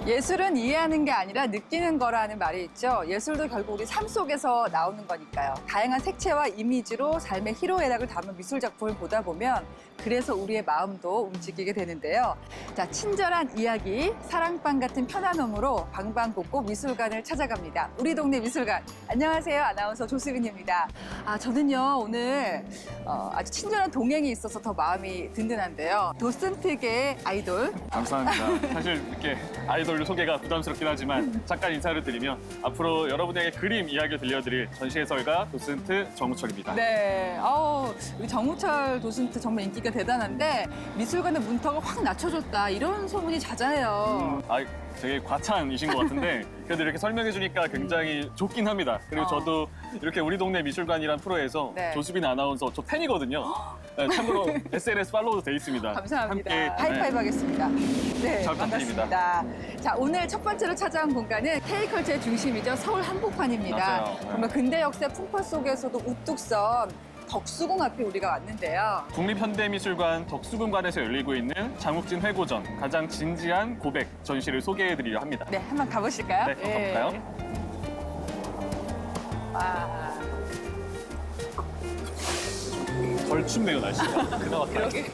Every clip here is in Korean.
예술은 이해하는 게 아니라 느끼는 거라는 말이 있죠. 예술도 결국 우리 삶 속에서 나오는 거니까요. 다양한 색채와 이미지로 삶의 희로애락을 담은 미술 작품을 보다 보면 그래서 우리의 마음도 움직이게 되는데요. 자, 친절한 이야기, 사랑방 같은 편안함으로 방방곡곡 미술관을 찾아갑니다. 우리 동네 미술관. 안녕하세요. 아나운서 조수빈입니다. 저는요, 오늘 아주 친절한 동행이 있어서 더 마음이 든든한데요. 도슨트계 아이돌. 감사합니다. 사실 이렇게 아이돌 소개가 부담스럽긴 하지만 잠깐 인사를 드리면 앞으로 여러분에게 그림 이야기를 들려드릴 전시 해설가 도슨트 정우철입니다. 네, 우리 정우철 도슨트 정말 인기가 대단한데 미술관의 문턱을 확 낮춰줬다 이런 소문이 자자해요. 되게 과찬이신 것 같은데 그래도 이렇게 설명해 주니까 굉장히 좋긴 합니다. 그리고 저도 이렇게 우리 동네 미술관이란 프로에서 네. 조수빈 아나운서 저 팬이거든요. 네, 참고로 SNS 팔로우도 돼 있습니다. 감사합니다. 함께, 하이파이브 하겠습니다. 네, 잘 부탁드립니다. 반갑습니다. 자, 오늘 첫 번째로 찾아온 공간은 K컬처의 중심이죠. 서울 한복판입니다. 맞아요. 네. 정말 근대 역사의 풍파 속에서도 우뚝 선 덕수궁 앞에 우리가 왔는데요. 국립현대미술관 덕수궁관에서 열리고 있는 장욱진 회고전 가장 진지한 고백 전시를 소개해드리려 합니다. 네, 한번 가보실까요? 네, 가볼까요? 와, 덜 춥네요, 날씨가. 그나마 그러게.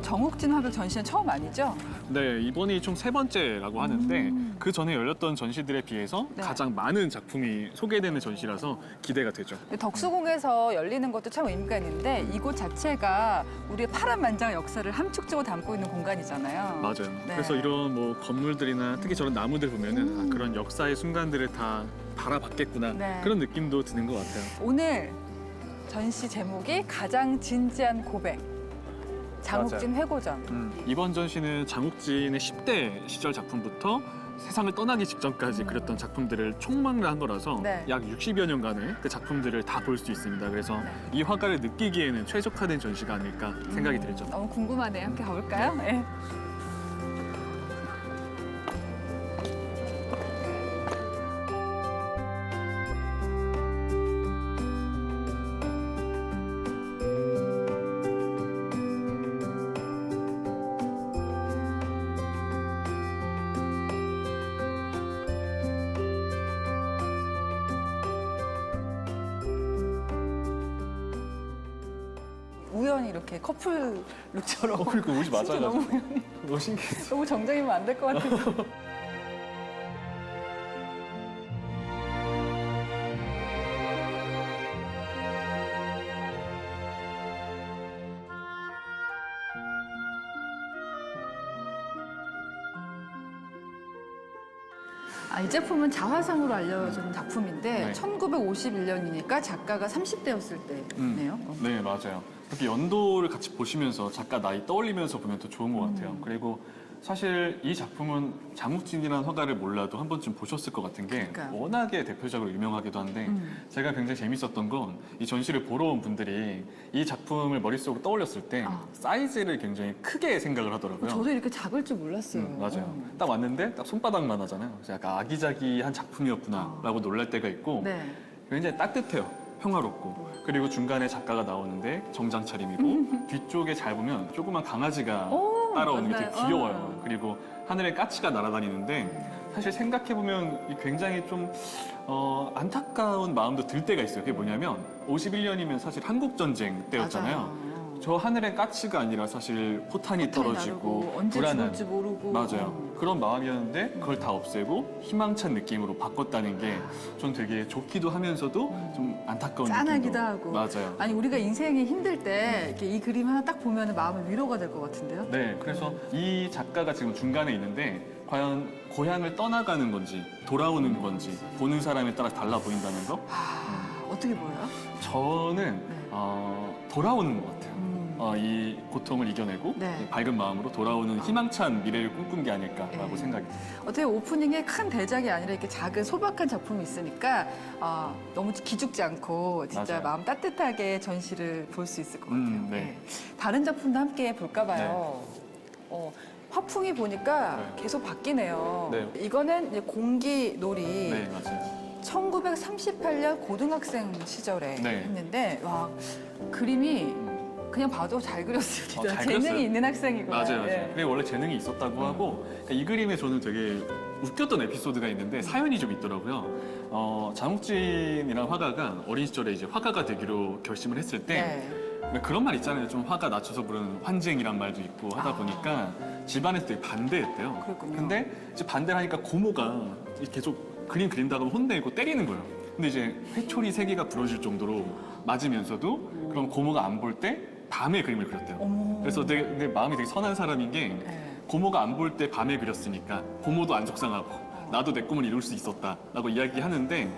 정욱진 화백 전시는 처음 아니죠? 네, 이번이 총 세 번째라고 하는데 그 전에 열렸던 전시들에 비해서 네. 가장 많은 작품이 소개되는 전시라서 기대가 되죠. 덕수궁에서 열리는 것도 참 의미가 있는데 이곳 자체가 우리의 파란만장한 역사를 함축적으로 담고 있는 공간이잖아요. 맞아요. 네. 그래서 이런 뭐 건물들이나 특히 저런 나무들 보면은 그런 역사의 순간들을 다 바라봤겠구나 네. 그런 느낌도 드는 것 같아요. 오늘 전시 제목이 가장 진지한 고백. 장욱진 회고전. 이번 전시는 장욱진의 10대 시절 작품부터 세상을 떠나기 직전까지 그렸던 작품들을 총망라한 한 거라서 네. 약 60여 년간의 그 작품들을 다 볼 수 있습니다. 그래서 이 화가를 느끼기에는 최적화된 전시가 아닐까 생각이 들죠. 너무 궁금하네요. 함께 가볼까요? 네. 우연히 이렇게 커플 룩처럼. 그러니까 옷이 진짜 맞아요. 너무, 너무 신기했어. 너무 정적이면 안 될 것 같아서. 이 제품은 자화상으로 알려진 작품인데 네. 1951년이니까 작가가 30대였을 때네요. 네, 맞아요. 그렇게 연도를 같이 보시면서 작가 나이 떠올리면서 보면 더 좋은 것 같아요. 그리고 사실 이 작품은 장욱진이라는 화가를 몰라도 한 번쯤 보셨을 것 같은 게 그러니까요. 워낙에 대표적으로 유명하기도 한데 제가 굉장히 재밌었던 건 이 전시를 보러 온 분들이 이 작품을 머릿속으로 떠올렸을 때 사이즈를 굉장히 크게 생각을 하더라고요. 저도 이렇게 작을 줄 몰랐어요. 맞아요. 딱 왔는데 딱 손바닥만 하잖아요. 그래서 약간 아기자기한 작품이었구나 라고 놀랄 때가 있고 네. 굉장히 따뜻해요. 평화롭고. 그리고 중간에 작가가 나오는데 정장 차림이고 뒤쪽에 잘 보면 조그만 강아지가 따라오는 게 되게 맞나요? 귀여워요. 그리고 하늘에 까치가 날아다니는데 사실 생각해보면 굉장히 좀 안타까운 마음도 들 때가 있어요. 그게 뭐냐면 51년이면 사실 한국전쟁 때였잖아요. 맞아요. 저 하늘에 까치가 아니라 사실 포탄이 떨어지고 나르고 언제 불안한 죽을지 모르고. 맞아요. 그런 마음이었는데 그걸 다 없애고 희망찬 느낌으로 바꿨다는 게 전 되게 좋기도 하면서도 좀 안타까운 짠하기도 느낌도. 하고. 맞아요. 아니 우리가 인생이 힘들 때 이렇게 이 그림 하나 딱 보면 마음이 위로가 될 것 같은데요. 네, 그래서 이 작가가 지금 중간에 있는데 과연 고향을 떠나가는 건지 돌아오는 건지 보는 사람에 따라 달라 보인다는 거. 어떻게 보여요? 저는 네. 돌아오는 것 같아요. 이 고통을 이겨내고 네. 이 밝은 마음으로 돌아오는 희망찬 미래를 꿈꾼 게 아닐까라고 네. 생각이 듭니다. 어떻게 오프닝에 큰 대작이 아니라 이렇게 작은 소박한 작품이 있으니까 너무 기죽지 않고 진짜 맞아요. 마음 따뜻하게 전시를 볼 수 있을 것 같아요. 네. 다른 작품도 함께 볼까 봐요. 화풍이 보니까 네. 계속 바뀌네요. 네. 이거는 이제 공기놀이 네, 맞아요. 1938년 고등학생 시절에 네. 했는데 와 그림이 그냥 봐도 잘 그렸습니다. 잘 재능이 그렸어요. 있는 학생이구나. 맞아요, 맞아요. 예. 그게 원래 재능이 있었다고 하고 그러니까 이 그림에 저는 되게 웃겼던 에피소드가 있는데 사연이 좀 있더라고요. 장욱진이라는 화가가 어린 시절에 이제 화가가 되기로 결심을 했을 때 네. 그런 말 있잖아요. 좀 화가 낮춰서 부르는 환쟁이란 말도 있고 하다 보니까 집안에서 되게 반대했대요. 그렇군요. 근데 이제 반대를 하니까 고모가 계속 그림 그린다고 혼내고 때리는 거예요. 근데 이제 회초리 3개가 부러질 정도로 맞으면서도 그럼 고모가 안 볼 때 밤에 그림을 그렸대요. 어머. 그래서 내 마음이 되게 선한 사람인 게 네. 고모가 안 볼 때 밤에 그렸으니까 고모도 안 속상하고 나도 내 꿈을 이룰 수 있었다라고 이야기하는데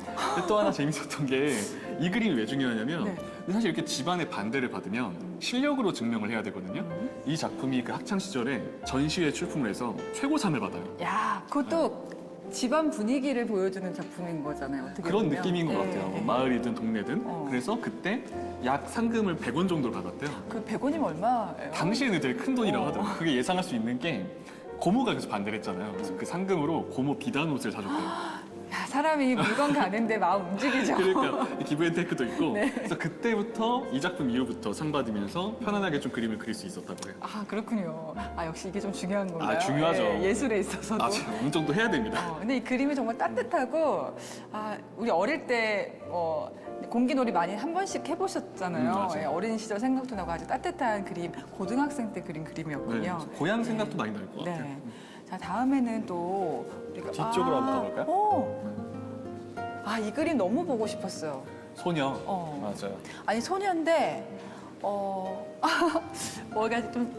또 하나 재밌었던 게 이 그림이 왜 중요하냐면 네. 사실 이렇게 집안의 반대를 받으면 실력으로 증명을 해야 되거든요. 이 작품이 그 학창 시절에 전시회 출품을 해서 최고상을 받아요. 야, 그것도 집안 분위기를 보여주는 작품인 거잖아요. 어떻게 그런 보면. 느낌인 것 예, 같아요. 예. 마을이든 동네든. 어. 그래서 그때 약 상금을 100원 정도를 받았대요. 그 100원이면 얼마예요? 당시에는 되게 큰 돈이라고 하더라고요. 그게 예상할 수 있는 게 고모가 그래서 반대를 했잖아요. 그래서 그 상금으로 고모 비단 옷을 사줬대요. 야, 사람이 물건 가는데 마음 움직이죠. 그러니까 기브앤테이크도 있고 네. 그래서 그때부터 이 작품 이후부터 상 받으면서 편안하게 좀 그림을 그릴 수 있었다고 해요. 아, 그렇군요. 역시 이게 좀 중요한 건가요? 중요하죠. 예술에 있어서도. 어느 정도 해야 됩니다. 근데 이 그림이 정말 따뜻하고 우리 어릴 때 공기놀이 많이 한 번씩 해보셨잖아요. 맞아요. 예, 어린 시절 생각도 나고 아주 따뜻한 그림, 고등학생 때 그린 네, 그림이었군요. 고향 생각도 많이 날 것 같아요. 네. 자, 다음에는 또 우리가 뒤쪽으로 한번 가볼까요? 이 그림 너무 보고 싶었어요. 소녀. 어. 맞아요. 아니 소녀인데 뭐가 좀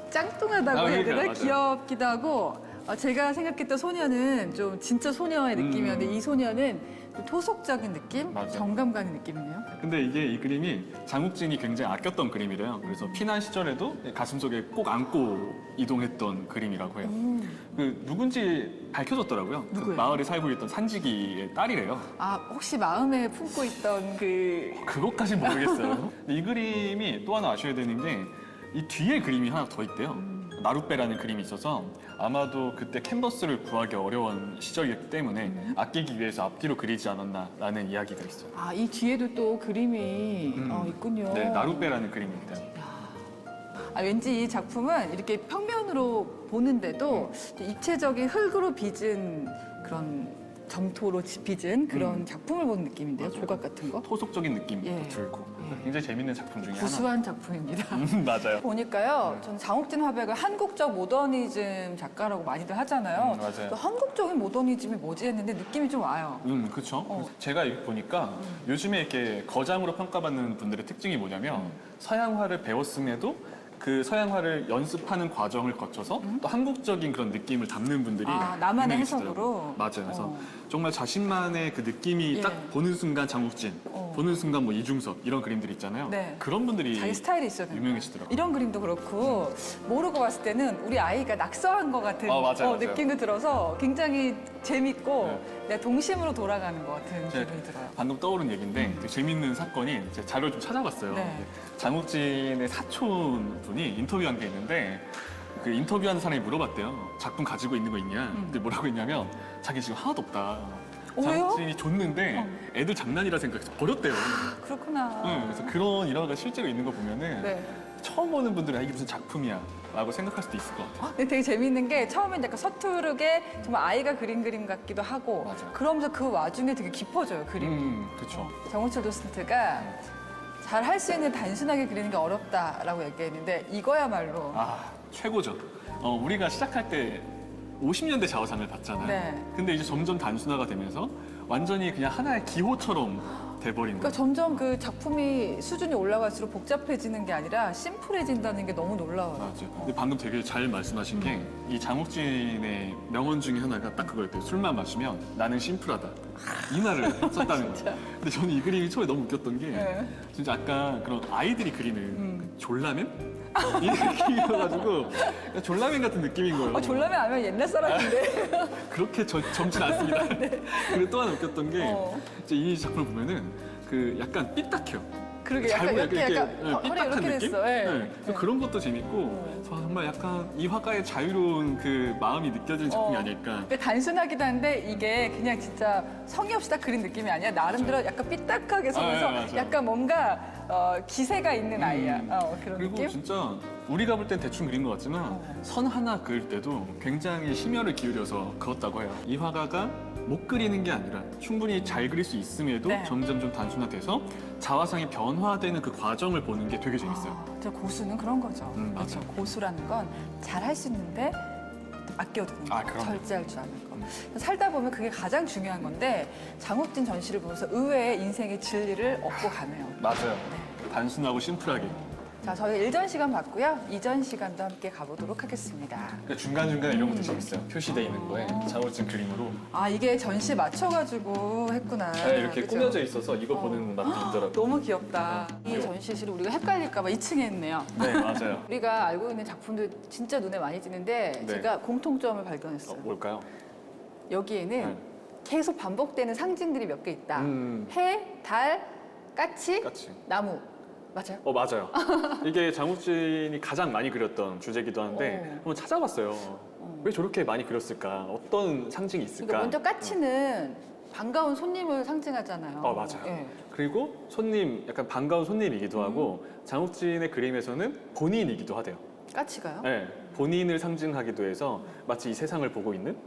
짱뚱하다고 해야 그러니까요. 되나? 맞아요. 귀엽기도 하고 제가 생각했던 소녀는 좀 진짜 소녀의 느낌이었는데 이 소녀는 좀 토속적인 느낌? 맞아요. 정감 가는 느낌이네요. 근데 이게 이 그림이 장욱진이 굉장히 아꼈던 그림이래요. 그래서 피난 시절에도 가슴속에 꼭 안고 이동했던 그림이라고 해요. 그 누군지 밝혀졌더라고요. 그 누구예요? 마을에 살고 있던 산지기의 딸이래요. 혹시 마음에 품고 있던 그것까지 모르겠어요. 근데 이 그림이 또 하나 아셔야 되는 게 이 뒤에 그림이 하나 더 있대요. 나룻배라는 그림이 있어서 아마도 그때 캔버스를 구하기 어려운 시절이었기 때문에 아끼기 위해서 앞뒤로 그리지 않았나라는 이야기가 있어요. 이 뒤에도 또 그림이 있군요. 네, 나룻배라는 그림입니다. 왠지 이 작품은 이렇게 평면으로 보는데도 입체적인 흙으로 빚은 그런 점토로 빚은 그런 작품을 보는 느낌인데요. 맞아요. 조각 같은 거. 토속적인 느낌도 예. 들고 예. 굉장히 재밌는 작품 중에 하나. 구수한 작품입니다. 맞아요. 보니까요, 저는 장욱진 화백을 한국적 모더니즘 작가라고 많이들 하잖아요. 맞아요. 또 한국적인 모더니즘이 뭐지 했는데 느낌이 좀 와요. 그렇죠. 제가 이렇게 보니까 요즘에 이렇게 거장으로 평가받는 분들의 특징이 뭐냐면 서양화를 배웠음에도 그 서양화를 연습하는 과정을 거쳐서 또 한국적인 그런 느낌을 담는 분들이 나만의 유명해지더라고요. 해석으로. 맞아요. 그래서 정말 자신만의 그 느낌이 예. 딱 보는 순간 장욱진, 보는 순간 뭐 이중섭 이런 그림들 있잖아요. 네. 그런 분들이 자기 스타일이 있어야 된다. 유명해지더라고요. 이런 그림도 그렇고 모르고 봤을 때는 우리 아이가 낙서한 것 같은 맞아요. 느낌도 들어서 굉장히 재밌고 네. 내 동심으로 돌아가는 것 같은 제 기분이 들어요. 방금 떠오른 얘기인데 되게 재밌는 사건이 제가 자료를 좀 찾아봤어요. 네. 장욱진의 사촌 분이 인터뷰한 게 있는데 그 인터뷰하는 사람이 물어봤대요. 작품 가지고 있는 거 있냐? 근데 뭐라고 했냐면 자기 지금 하나도 없다. 왜요? 장욱진이 줬는데 애들 장난이라 생각해서 버렸대요. 그렇구나. 그래서 그런 일화가 실제로 있는 거 보면은 네. 처음 보는 분들은 이게 무슨 작품이야 라고 생각할 수도 있을 것 같아요. 근데 되게 재밌는 게 처음엔 약간 서투르게 정말 아이가 그린 그림 같기도 하고 맞아요. 그러면서 그 와중에 되게 깊어져요 그림이. 그렇죠. 정우철 도슨트가 잘 할 수 있는 단순하게 그리는 게 어렵다라고 얘기했는데 이거야말로 최고죠. 우리가 시작할 때 50년대 좌우상을 받잖아요. 네. 근데 이제 점점 단순화가 되면서 완전히 그냥 하나의 기호처럼 돼버리는 그러니까 거예요. 점점 그 작품이 수준이 올라갈수록 복잡해지는 게 아니라 심플해진다는 게 너무 놀라워요. 맞아요. 근데 방금 되게 잘 말씀하신 게 이 장욱진의 명언 중에 하나가 딱 그거였대요. 술만 마시면 나는 심플하다. 이 말을 썼다는 거예요. 근데 저는 이 그림이 처음에 너무 웃겼던 게 네. 진짜 아까 그런 아이들이 그리는 졸라맨? 이 느낌이어가지고 졸라맨 같은 느낌인 거예요. 졸라면 아니면 옛날 사람인데. 그렇게 젊진 않습니다. 그리고 또 하나 웃겼던 게 이제 이 작품을 보면은 그 약간 삐딱해요. 그러게 잘 약간 보면 이렇게 약간 네, 허리 삐딱한 이렇게 느낌? 됐어. 예. 네. 또 그런 것도 재밌고 정말 약간 이 화가의 자유로운 그 마음이 느껴지는 작품이 아닐까. 근데 단순하기도 한데 이게 그냥 진짜 성의 없이 딱 그린 느낌이 아니야. 나름대로 약간 삐딱하게 서면서 네, 맞아요. 약간 뭔가 기세가 있는 아이야. 그런 그리고 느낌? 진짜 우리가 볼 땐 대충 그린 것 같지만 선 하나 그을 때도 굉장히 심혈을 기울여서 그었다고 해요. 이 화가가 못 그리는 게 아니라 충분히 잘 그릴 수 있음에도 네. 점점 좀 단순화돼서 자화상이 변화되는 그 과정을 보는 게 되게 재밌어요. 저 고수는 그런 거죠. 맞아요. 그렇죠. 고수라는 건 잘 할 수 있는데 아껴두는 거, 그럼요. 절제할 줄 아는 거. 살다 보면 그게 가장 중요한 건데 장욱진 전시를 보면서 의외의 인생의 진리를 얻고 가네요. 맞아요. 단순하고 심플하게. 자, 저희가 1전 시간 봤고요. 2전 시간도 함께 가보도록 하겠습니다. 그러니까 중간중간에 이런 것도 재밌어요. 표시돼 있는 거에 장울진 그림으로 이게 전시에 맞춰가지고 했구나. 이렇게 그죠? 꾸며져 있어서 이거 보는 맛도 있더라고요. 너무 귀엽다. 이 전시실을 우리가 헷갈릴까봐 2층에 했네요. 네, 맞아요. 우리가 알고 있는 작품들 진짜 눈에 많이 띄는데 네. 제가 공통점을 발견했어요. 뭘까요? 여기에는 네. 계속 반복되는 상징들이 몇 개 있다. 음. 해, 달, 까치, 까치. 나무. 맞아요? 맞아요. 이게 장욱진이 가장 많이 그렸던 주제기도 한데 한번 찾아봤어요. 왜 저렇게 많이 그렸을까? 어떤 상징이 있을까? 그러니까 먼저 까치는 반가운 손님을 상징하잖아요. 맞아요. 예. 그리고 손님, 약간 반가운 손님이기도 하고 장욱진의 그림에서는 본인이기도 하대요. 까치가요? 네, 본인을 상징하기도 해서 마치 이 세상을 보고 있는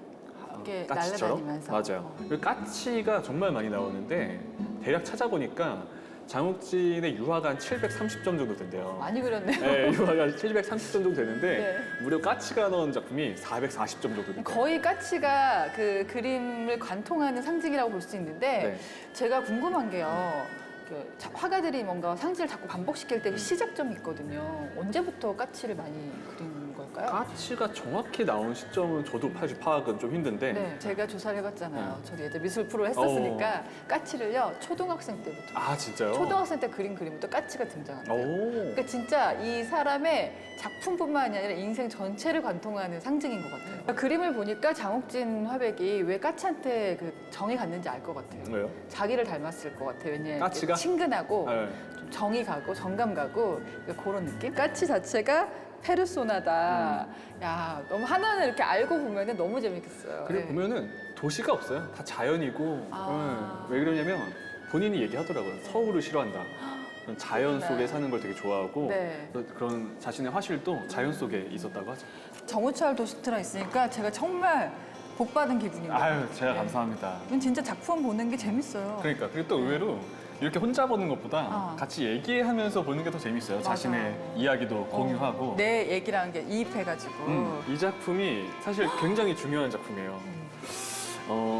이렇게 까치처럼. 날아다니면서. 맞아요. 그 까치가 정말 많이 나오는데 대략 찾아보니까 장욱진의 유화가 한 730점 정도 된대요. 많이 그렸네요. 네, 유화가 730점 정도 되는데 네. 무려 까치가 넣은 작품이 440점 정도 된대요. 거의 까치가 그 그림을 관통하는 상징이라고 볼 수 있는데 네. 제가 궁금한 게요. 그 화가들이 뭔가 상징을 자꾸 반복시킬 때 그 시작점이 있거든요. 언제부터 까치를 많이 그린 걸까요? 까치가 정확히 나온 시점은 저도 사실 파악은 좀 힘든데 네, 제가 조사를 해봤잖아요. 네. 저도 예전 미술 프로 했었으니까 까치를요 초등학생 때부터 아 진짜요? 초등학생 때 그린 그림부터 까치가 등장한대요. 오. 그러니까 진짜 이 사람의 작품뿐만이 아니라 인생 전체를 관통하는 상징인 것 같아요. 그러니까 그림을 보니까 장욱진 화백이 왜 까치한테 그 정이 갔는지 알 것 같아요. 왜요? 자기를 닮았을 것 같아요. 왜냐면 까치가? 친근하고 네. 좀 정이 가고 정감 가고 그런 느낌? 까치 자체가 페르소나다. 야, 너무 하나는 이렇게 알고 보면 너무 재밌겠어요. 그리고 네. 보면은 도시가 없어요. 다 자연이고. 아. 왜 그러냐면 본인이 얘기하더라고요. 서울을 싫어한다. 그런 자연 그렇구나. 속에 사는 걸 되게 좋아하고 네. 그런 자신의 화실도 자연 속에 있었다고 하죠. 정우철 도시트라 있으니까 제가 정말 복 받은 기분입니다. 아유, 제가 네. 감사합니다. 이건 진짜 작품 보는 게 재밌어요. 그러니까 그리고 또 의외로 이렇게 혼자 보는 것보다 같이 얘기하면서 보는 게 더 재밌어요. 맞아. 자신의 이야기도 공유하고. 내 얘기라는 게 이입해가지고 이 작품이 사실 굉장히 중요한 작품이에요.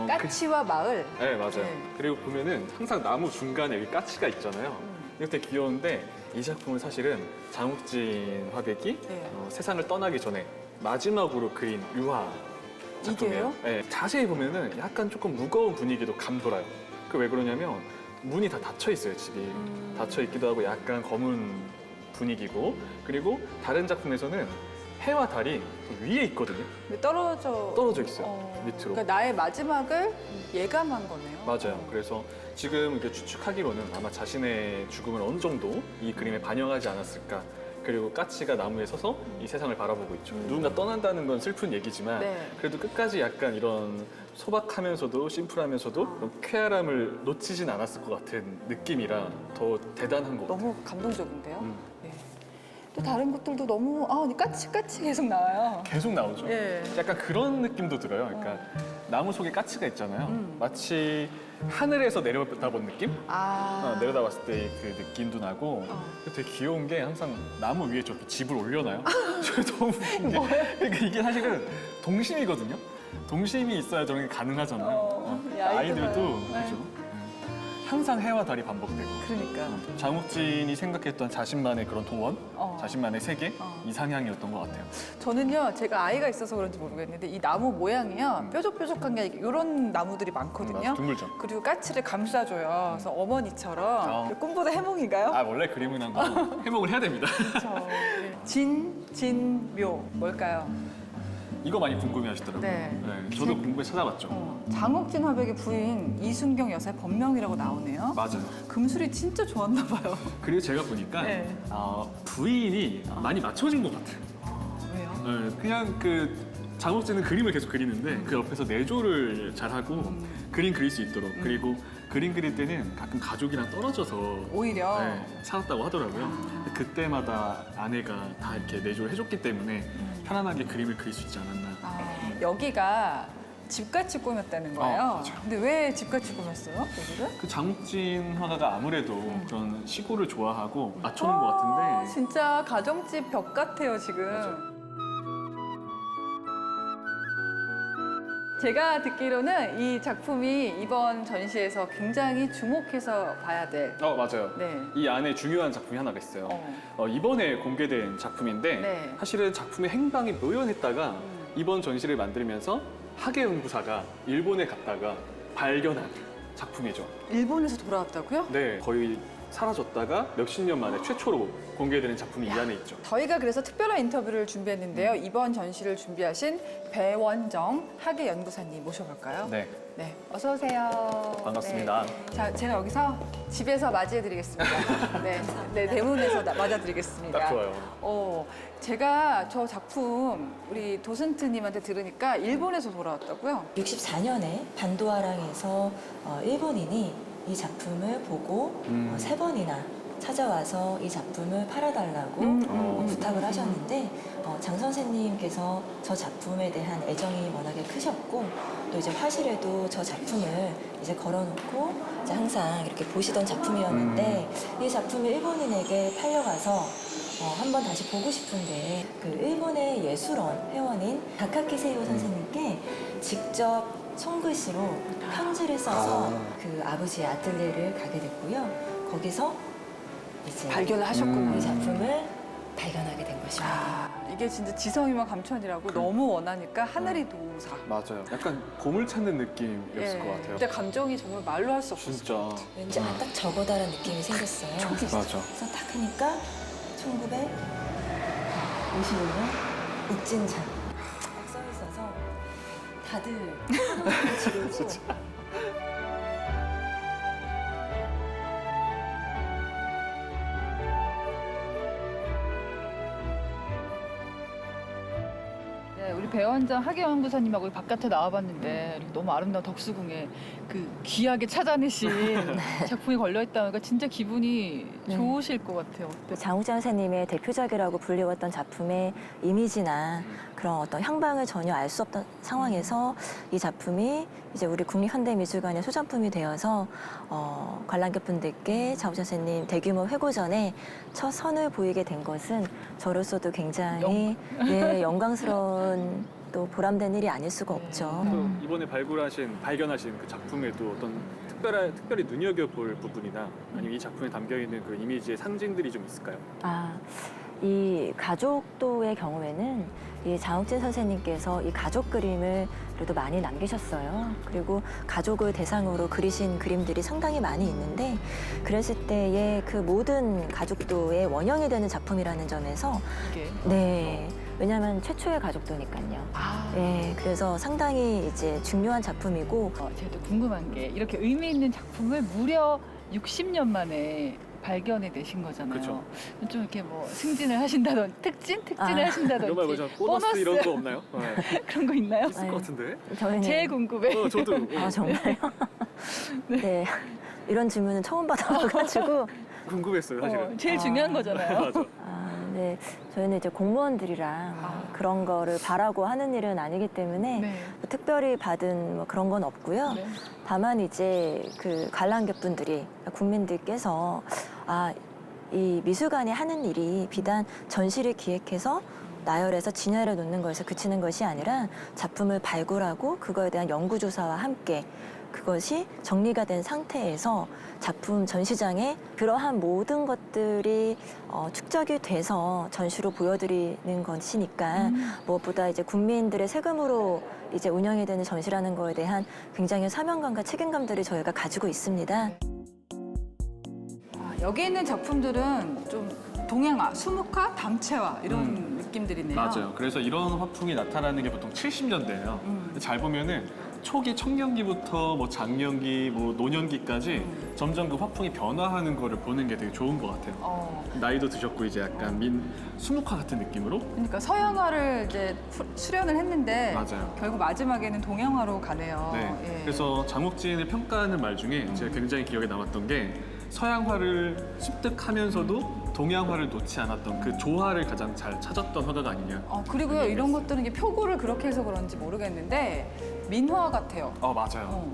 까치와 마을. 네, 맞아요. 네. 그리고 보면은 항상 나무 중간에 여기 까치가 있잖아요. 이거 되게 귀여운데 이 작품은 사실은 장욱진 화백이 네. 세상을 떠나기 전에 마지막으로 그린 유화 작품이에요. 이게요? 네, 자세히 보면은 약간 조금 무거운 분위기도 감돌아요. 그 왜 그러냐면 문이 다 닫혀 있어요, 집이. 닫혀 있기도 하고 약간 검은 분위기고 그리고 다른 작품에서는 해와 달이 더 위에 있거든요. 근데 떨어져 있어요. 밑으로. 그러니까 나의 마지막을 예감한 거네요. 맞아요. 그래서 지금 이렇게 추측하기로는 아마 자신의 죽음을 어느 정도 이 그림에 반영하지 않았을까. 그리고 까치가 나무에 서서 이 세상을 바라보고 있죠. 누군가 떠난다는 건 슬픈 얘기지만 네. 그래도 끝까지 약간 이런 소박하면서도 심플하면서도 그런 쾌활함을 놓치진 않았을 것 같은 느낌이라 더 대단한 것 같아요. 너무 감동적인데요. 음. 예. 또 다른 것들도 너무 까치 계속 나와요. 계속 나오죠. 예. 약간 그런 느낌도 들어요. 그러니까 나무 속에 까치가 있잖아요. 마치 하늘에서 내려다본 느낌? 내려다봤을 때 그 느낌도 나고 되게 귀여운 게 항상 나무 위에 저렇게 집을 올려놔요. 저 너무 웃긴 게 그러니까 이게 사실은 동심이거든요. 동심이 있어야 저런 게 가능하잖아요. 이 아이들은. 아이들도 네. 그죠. 항상 해와 달이 반복되고 그러니까. 장욱진이 생각했던 자신만의 그런 동원, 자신만의 세계, 어. 이상향이었던 것 같아요. 저는요, 제가 아이가 있어서 그런지 모르겠는데 이 나무 모양이요, 뾰족뾰족한 게 이런 나무들이 많거든요. 맞아, 둥글죠. 그리고 까치를 감싸줘요. 그래서 어머니처럼 꿈보다 해몽인가요? 아 원래 그림은 한 건 해몽을 해야 됩니다. 그렇죠. 진묘 뭘까요? 이거 많이 궁금해하시더라고요. 네. 저도 궁금해 찾아봤죠. 장옥진 화백의 부인 이순경 여사의 본명이라고 나오네요. 맞아요. 금술이 진짜 좋았나 봐요. 그리고 제가 보니까 네. 부인이 많이 맞춰진 것 같아요. 왜요? 그냥 그 장욱진은 그림을 계속 그리는데 그 옆에서 내조를 잘하고 그림 그릴 수 있도록 그리고 그림 그릴 때는 가끔 가족이랑 떨어져서 오히려 살았다고 하더라고요. 그때마다 아내가 다 이렇게 내조를 해줬기 때문에 편안하게 그림을 그릴 수 있지 않았나. 여기가 집같이 꾸몄다는 거예요. 맞아요. 근데 왜 집같이 꾸몄어요, 여기를? 그 장욱진 화가가 아무래도 그런 시골을 좋아하고 맞춰놓은 것 같은데 진짜 가정집 벽 같아요, 지금. 맞아요. 제가 듣기로는 이 작품이 이번 전시에서 굉장히 주목해서 봐야 될. 맞아요. 네. 이 안에 중요한 작품이 하나가 있어요. 이번에 공개된 작품인데 네. 사실은 작품의 행방이 묘연했다가 이번 전시를 만들면서 하계연구사가 일본에 갔다가 발견한 작품이죠. 일본에서 돌아왔다고요? 네, 거의 사라졌다가 몇십 년 만에 최초로 공개되는 작품이 이 안에 있죠. 저희가 그래서 특별한 인터뷰를 준비했는데요. 이번 전시를 준비하신 배원정 학예연구사님 모셔볼까요? 네, 네, 어서 오세요. 반갑습니다. 네. 자, 제가 여기서 집에서 맞이해드리겠습니다. 네, 대문에서 맞아드리겠습니다. 딱 좋아요. 제가 저 작품 우리 도슨트님한테 들으니까 일본에서 돌아왔다고요? 64년에 반도하랑에서 일본인이 이 작품을 보고 3번이나 찾아와서 이 작품을 팔아달라고 부탁을 하셨는데 장 선생님께서 저 작품에 대한 애정이 워낙에 크셨고 또 이제 화실에도 저 작품을 이제 걸어놓고 이제 항상 이렇게 보시던 작품이었는데 이 작품이 일본인에게 팔려가서 한번 다시 보고 싶은데 그 일본의 예술원 회원인 다카키 세이오 선생님께 직접 손글씨로 편지를 써서 그 아버지의 아틀리에를 가게 됐고요. 거기서 이제 발견을 하셨구나. 이 작품을 발견하게 된 것입니다. 이게 진짜 지성이면 감천이라고 너무 원하니까 하늘이 도우사. 맞아요. 약간 보물 찾는 느낌이었을 것 같아요. 그때 감정이 정말 말로 할 수 없었어요. 진짜. 왠지 딱 저거다라는 느낌이 생겼어요. 맞아. 그래서 딱 하니까 1955년 옥진장 딱 써 있어서 다들 지르고 네, 우리 배원장 학예연구사님하고 바깥에 나와봤는데 이렇게 너무 아름다운 덕수궁에 그 귀하게 찾아내신 작품이 걸려있다 보니까 진짜 기분이 네. 좋으실 것 같아요. 어때요? 장욱장 선생님의 대표작이라고 불리웠던 작품의 이미지나 그런 어떤 향방을 전혀 알 수 없던 상황에서 이 작품이 이제 우리 국립현대미술관의 소장품이 되어서 관람객분들께 장욱장 선생님 대규모 회고전에 첫 선을 보이게 된 것은 저로서도 굉장히 영광스러운 또 보람된 일이 아닐 수가 없죠. 또 이번에 발견하신 그 작품에도 어떤 특별히 눈여겨볼 부분이나 아니면 이 작품에 담겨있는 그 이미지의 상징들이 좀 있을까요? 이 가족도의 경우에는 이 장욱진 선생님께서 이 가족 그림을 그래도 많이 남기셨어요. 그리고 가족을 대상으로 그리신 그림들이 상당히 많이 있는데 그랬을 때의 그 모든 가족도의 원형이 되는 작품이라는 점에서 이게. 네. 왜냐하면 최초의 가족도니까요. 네, 그래서 상당히 이제 중요한 작품이고 제가 또 궁금한 게 이렇게 의미 있는 작품을 무려 60년 만에 발견해 내신 거잖아요. 그쵸. 좀 이렇게 뭐 승진을 하신다든지 특진을 이런 하신다든지 말 보자. 보너스 이런 거 없나요? 그런 거 있나요? 있을 것 같은데? 저희는 제일 궁금해. 저도. 정말요? 네. 이런 질문은 처음 받아봐가지고 궁금했어요, 사실은. 제일 중요한 거잖아요. 맞아. 네, 저희는 이제 공무원들이랑 그런 거를 바라고 하는 일은 아니기 때문에 네. 뭐 특별히 받은 뭐 그런 건 없고요. 네. 다만 이제 그 관람객분들이 국민들께서 이 미술관이 하는 일이 비단 전시를 기획해서 나열해서 진열해 놓는 것에서 그치는 것이 아니라 작품을 발굴하고 그거에 대한 연구조사와 함께 그것이 정리가 된 상태에서 작품 전시장에 그러한 모든 것들이 축적이 돼서 전시로 보여드리는 것이니까 무엇보다 이제 국민들의 세금으로 이제 운영이 되는 전시라는 거에 대한 굉장히 사명감과 책임감들을 저희가 가지고 있습니다. 여기 있는 작품들은 좀 동양화, 수묵화, 담채화 이런 느낌들이네요. 맞아요. 그래서 이런 화풍이 나타나는 게 보통 70년대예요. 잘 보면은 초기 청년기부터 뭐 장년기, 뭐 노년기까지 점점 그 화풍이 변화하는 거를 보는 게 되게 좋은 것 같아요. 나이도 드셨고 이제 약간 수묵화 같은 느낌으로. 그러니까 서양화를 이제 수련을 했는데 맞아요. 결국 마지막에는 동양화로 가네요. 네. 예. 그래서 장욱진을 평가하는 말 중에 제가 굉장히 기억에 남았던 게 서양화를 습득하면서도 동양화를 놓지 않았던 그 조화를 가장 잘 찾았던 화가가 아니냐. 그리고요 이런 것들은 이게 표구를 그렇게 해서 그런지 모르겠는데 민화 같아요. 맞아요.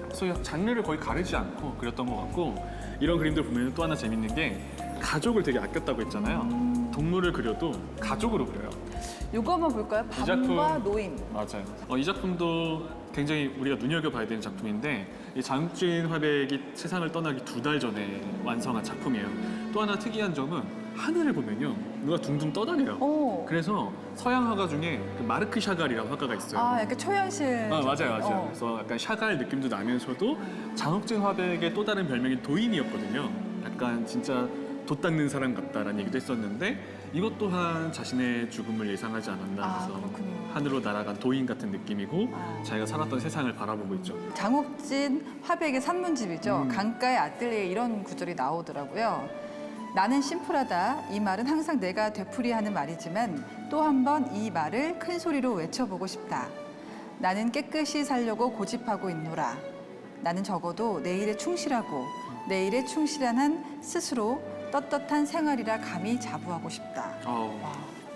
그래서 장르를 거의 가리지 않고 그렸던 것 같고 이런 그림들 보면 또 하나 재밌는 게 가족을 되게 아꼈다고 했잖아요. 동물을 그려도 가족으로 그려요. 이거 한번 볼까요? 이 작품- 밤과 노임. 맞아요. 이 작품도 굉장히 우리가 눈여겨봐야 되는 작품인데 이 장욱진 화백이 세상을 떠나기 2달 전에 완성한 작품이에요. 또 하나 특이한 점은 하늘을 보면요. 누가 둥둥 떠다녀요. 오. 그래서 서양 화가 중에 그 마르크 샤갈이라는 화가가 있어요. 약간 초현실. 맞아요. 그래서 약간 샤갈 느낌도 나면서도 장욱진 화백의 또 다른 별명이 도인이었거든요. 약간 진짜 돛 닦는 사람 같다라는 얘기도 했었는데 이것 또한 자신의 죽음을 예상하지 않았나 해서 그렇군요. 하늘로 날아간 도인 같은 느낌이고 아. 자기가 살았던 세상을 바라보고 있죠. 장욱진 화백의 산문집이죠. 강가의 아뜰리에 이런 구절이 나오더라고요. 나는 심플하다. 이 말은 항상 내가 되풀이하는 말이지만 또 한 번 이 말을 큰 소리로 외쳐보고 싶다. 나는 깨끗이 살려고 고집하고 있노라. 나는 적어도 내일에 충실하고 내일에 충실한 한 스스로 떳떳한 생활이라 감히 자부하고 싶다.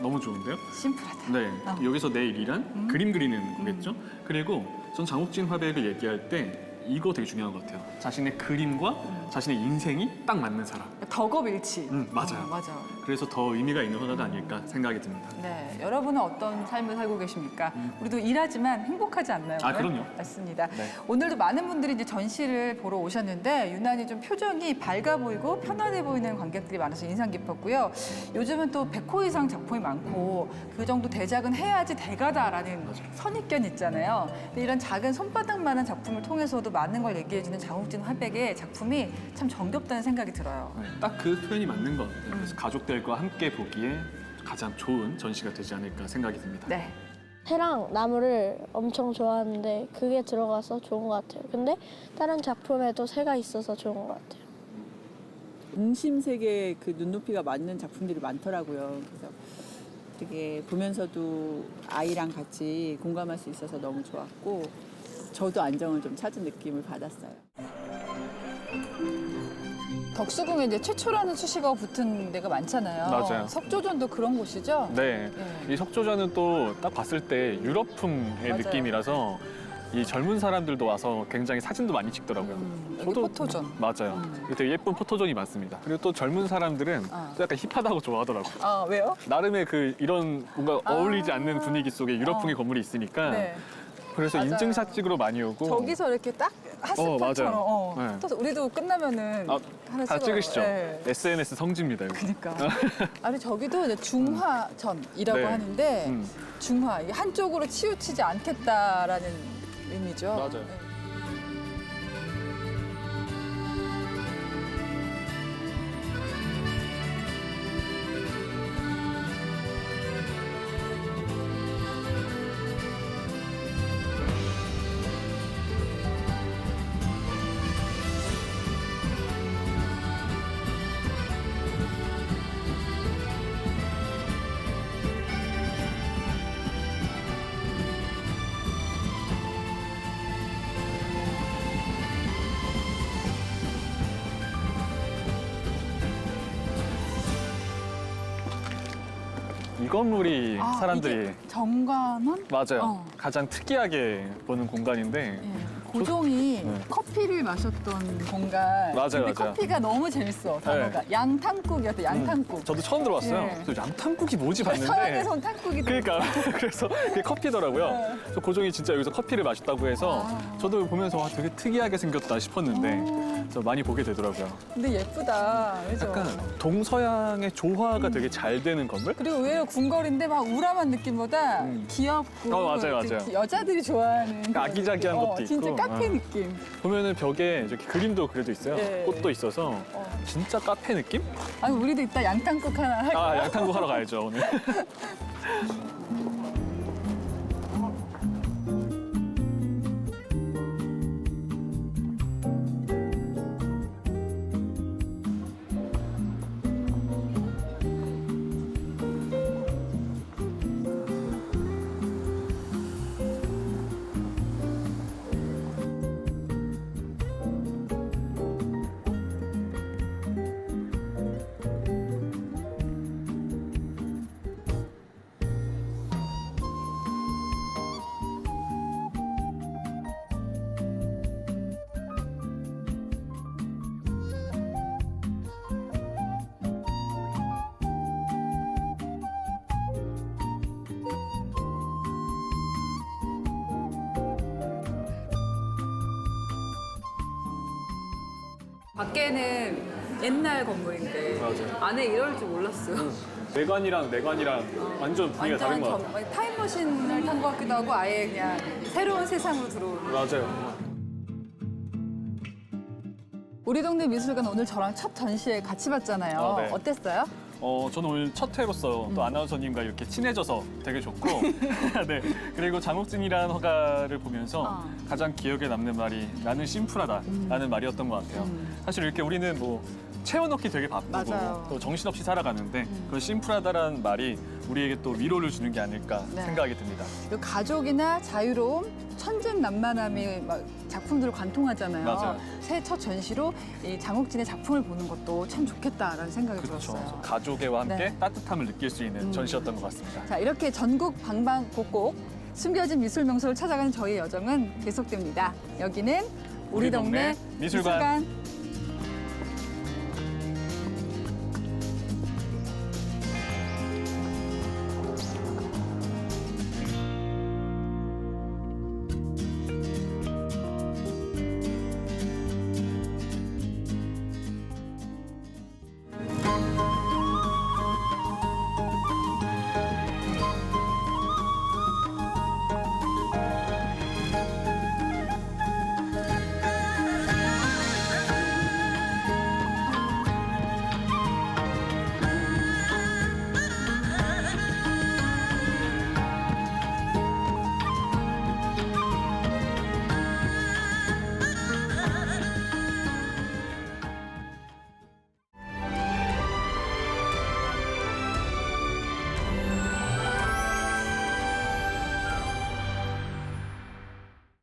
너무 좋은데요? 심플하다. 네, 어. 여기서 내일이란 그림 그리는 거겠죠? 그리고 전 장욱진 화백을 얘기할 때 이거 되게 중요한 것 같아요. 자신의 그림과 자신의 인생이 딱 맞는 사람. 덕업일치. 맞아요. 맞아. 그래서 더 의미가 있는 화가가 아닐까 생각이 듭니다. 네, 여러분은 어떤 삶을 살고 계십니까? 우리도 일하지만 행복하지 않나요? 오늘? 그럼요. 맞습니다. 네. 오늘도 많은 분들이 이제 전시를 보러 오셨는데 유난히 좀 표정이 밝아 보이고 편안해 보이는 관객들이 많아서 인상 깊었고요. 요즘은 또 100호 이상 작품이 많고 그 정도 대작은 해야지 대가다라는 선입견 있잖아요. 근데 이런 작은 손바닥만한 작품을 통해서도 많은 걸 얘기해주는 장욱진 화백의 작품이 참 정겹다는 생각이 들어요. 딱 그 표현이 맞는 것 같아요. 그래서 가족들과 함께 보기에 가장 좋은 전시가 되지 않을까 생각이 듭니다. 네. 새랑 나무를 엄청 좋아하는데 그게 들어가서 좋은 것 같아요. 근데 다른 작품에도 새가 있어서 좋은 것 같아요. 중심색의 그 눈높이가 맞는 작품들이 많더라고요. 그래서 되게 보면서도 아이랑 같이 공감할 수 있어서 너무 좋았고 저도 안정을 좀 찾은 느낌을 받았어요. 덕수궁에 이제 최초라는 수식어가 붙은 데가 많잖아요. 맞아요. 석조전도 그런 곳이죠? 네, 네. 이 석조전은 또 딱 봤을 때 유럽풍의 맞아요. 느낌이라서 이 젊은 사람들도 와서 굉장히 사진도 많이 찍더라고요. 여기 포토존. 맞아요. 되게 예쁜 포토존이 많습니다. 그리고 또 젊은 사람들은 또 약간 힙하다고 좋아하더라고요. 왜요? 나름의 그 이런 뭔가 어울리지 않는 분위기 속에 유럽풍의 건물이 있으니까 네. 그래서 맞아요. 인증샷 찍으러 많이 오고 저기서 이렇게 딱 핫스팟처럼 맞아요. 네. 우리도 끝나면은 하나 다 찍어요. 찍으시죠? 네. SNS 성지입니다. 여기. 그러니까. 아니 저기도 이제 중화전이라고 네. 하는데 중화 이게 한쪽으로 치우치지 않겠다라는 의미죠. 맞아요. 네. 이 건물이 사람들이 이게 정관원? 맞아요. 가장 특이하게 보는 공간인데 고종이 네. 커피를 마셨던 공간. 맞아요, 근데 맞아요. 커피가 너무 재밌어, 단어가. 양탕국이었대, 양탕국. 저도 처음 들어봤어요. 예. 그래서 양탕국이 뭐지 봤는데. 서양에서 온 탕국이. 그러니까 그래서 그게 커피더라고요. 그래서 고종이 진짜 여기서 커피를 마셨다고 해서 저도 보면서 와, 되게 특이하게 생겼다 싶었는데 그래서 많이 보게 되더라고요. 근데 예쁘다, 그죠? 약간 동서양의 조화가 되게 잘 되는 건물? 그리고 의외로 궁궐인데 막 우람한 느낌보다 귀엽고. 맞아요, 맞아요. 특히 여자들이 좋아하는. 그런 아기자기한 느낌. 것도 진짜 있고. 카페 느낌. 보면은 벽에 저기 그림도 그려져 있어요. 예. 꽃도 있어서 진짜 카페 느낌? 아니, 우리도 이따 양탕국 하나 할까? 아, 양탕국 하러 가야죠, 오늘. 밖에는 옛날 건물인데 맞아요. 안에 이럴 줄 몰랐어요. 내관이랑 내관이랑 완전 분위기가 다른 것 같아요. 타임머신을 탄 것 같기도 하고 아예 그냥 새로운 세상으로 들어오는. 맞아요. 우리 동네 미술관 오늘 저랑 첫 전시회 같이 봤잖아요. 아, 네. 어땠어요? 저는 오늘 첫 회로서 또 아나운서님과 이렇게 친해져서 되게 좋고, 네. 그리고 장옥진이라는 화가를 보면서 가장 기억에 남는 말이 나는 심플하다라는 말이었던 것 같아요. 사실 이렇게 우리는 뭐 채워넣기 되게 바쁘고 맞아요. 또 정신없이 살아가는데 그런 심플하다라는 말이 우리에게 또 위로를 주는 게 아닐까 네. 생각이 듭니다. 그 가족이나 자유로움, 천진난만함이 막 작품들을 관통하잖아요. 맞아요. 새해 첫 전시로 이 장옥진의 작품을 보는 것도 참 좋겠다라는 생각이 그렇죠. 들었어요. 가족애와 함께 네. 따뜻함을 느낄 수 있는 전시였던 것 같습니다. 자, 이렇게 전국 방방곡곡 숨겨진 미술 명소를 찾아가는 저희의 여정은 계속됩니다. 여기는 우리 동네 미술관.